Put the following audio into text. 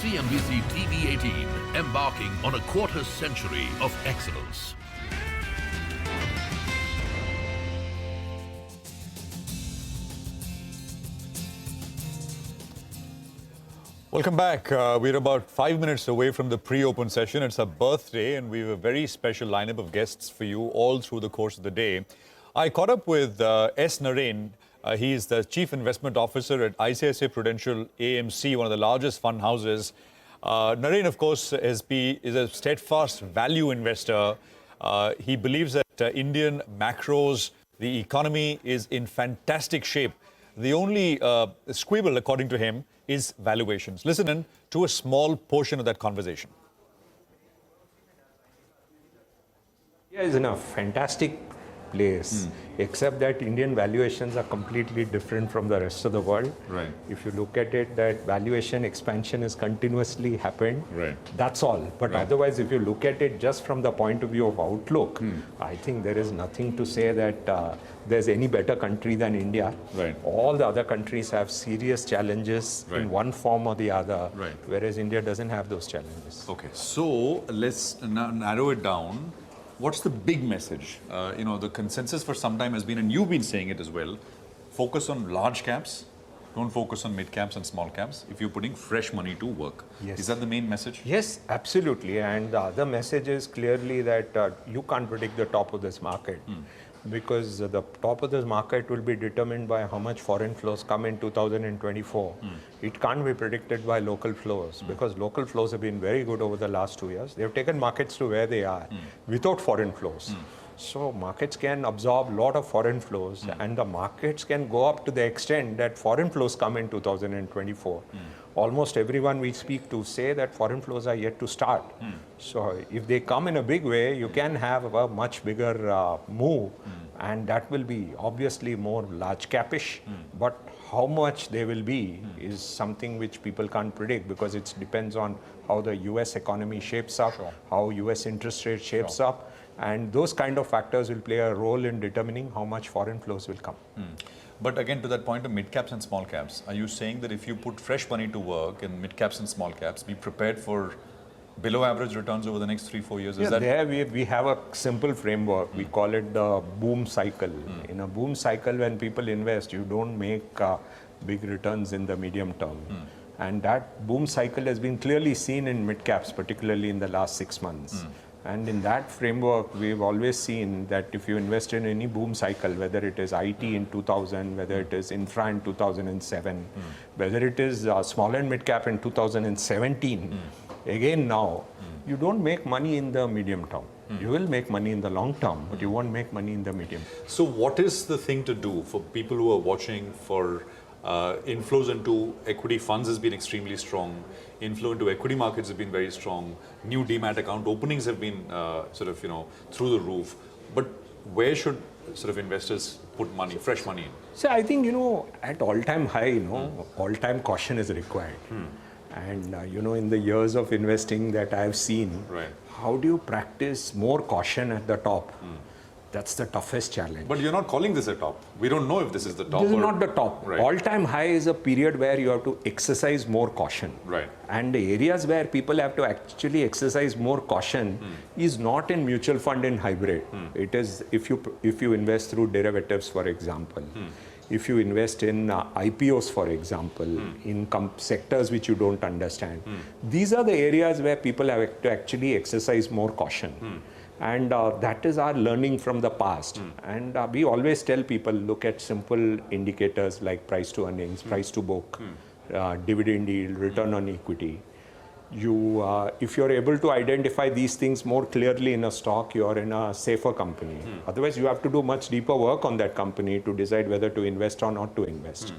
CNBC-TV18, embarking on a quarter century of excellence. Welcome back. We're about 5 minutes away from the pre-open session. It's our birthday, and we have a very special lineup of guests for you all through the course of the day. I caught up with Naren. He is the Chief Investment Officer at ICICI Prudential AMC, one of the largest fund houses. Naren, of course, is a steadfast value investor. He believes that Indian macros, the economy is in fantastic shape. The only squibble, according to him, is valuations. Listen in to a small portion of that conversation. India is in a fantastic place, except that Indian valuations are completely different from the rest of the world. Right. If you look at it, that valuation expansion has continuously happened. Right. That's all. But Right. otherwise, if you look at it just from the point of view of outlook, I think there is nothing to say that there's any better country than India. Right. All the other countries have serious challenges Right. in one form or the other, Right. whereas India doesn't have those challenges. Okay, so let's narrow it down. What's the big message? The consensus for some time has been, and you've been saying it as well, focus on large caps, don't focus on mid caps and small caps if you're putting fresh money to work. Yes. Is that the main message? Yes, absolutely. And the other message is clearly that you can't predict the top of this market because the top of this market will be determined by how much foreign flows come in 2024. It can't be predicted by local flows because local flows have been very good over the last 2 years. They've taken markets to where they are without foreign flows. So markets can absorb a lot of foreign flows and the markets can go up to the extent that foreign flows come in 2024. Almost everyone we speak to say that foreign flows are yet to start. So if they come in a big way, you can have a much bigger move and that will be obviously more large capish. But how much they will be is something which people can't predict because it depends on how the US economy shapes up, how US interest rate shapes up. And those kind of factors will play a role in determining how much foreign flows will come. But again, to that point of mid caps and small caps, are you saying that if you put fresh money to work in mid caps and small caps, be prepared for below average returns over the next 3-4 years? Yeah, there we have a simple framework. We call it the boom cycle. In a boom cycle, when people invest, you don't make big returns in the medium term. And that boom cycle has been clearly seen in mid caps, particularly in the last 6 months. And in that framework, we've always seen that if you invest in any boom cycle, whether it is IT in 2000, whether it is infra in 2007, whether it is small and mid cap in 2017, again now, you don't make money in the medium term. You will make money in the long term, but you won't make money in the medium. So what is the thing to do for people who are watching for inflows into equity funds has been extremely strong. Inflow into equity markets has been very strong. New demat account openings have been through the roof. But where should investors put money, fresh money in? So I think, at all-time high, all-time caution is required. And, in the years of investing that I've seen, how do you practice more caution at the top? That's the toughest challenge. But you're not calling this a top. We don't know if this is the top. This is not the top. Right. All-time high is a period where you have to exercise more caution. Right. And the areas where people have to actually exercise more caution is not in mutual fund and hybrid. It is if you invest through derivatives, for example. If you invest in IPOs, for example, in sectors which you don't understand. These are the areas where people have to actually exercise more caution. And that is our learning from the past. And we always tell people, look at simple indicators like price to earnings, price to book, dividend yield, return on equity. If you're able to identify these things more clearly in a stock, you're in a safer company. Otherwise, you have to do much deeper work on that company to decide whether to invest or not to invest.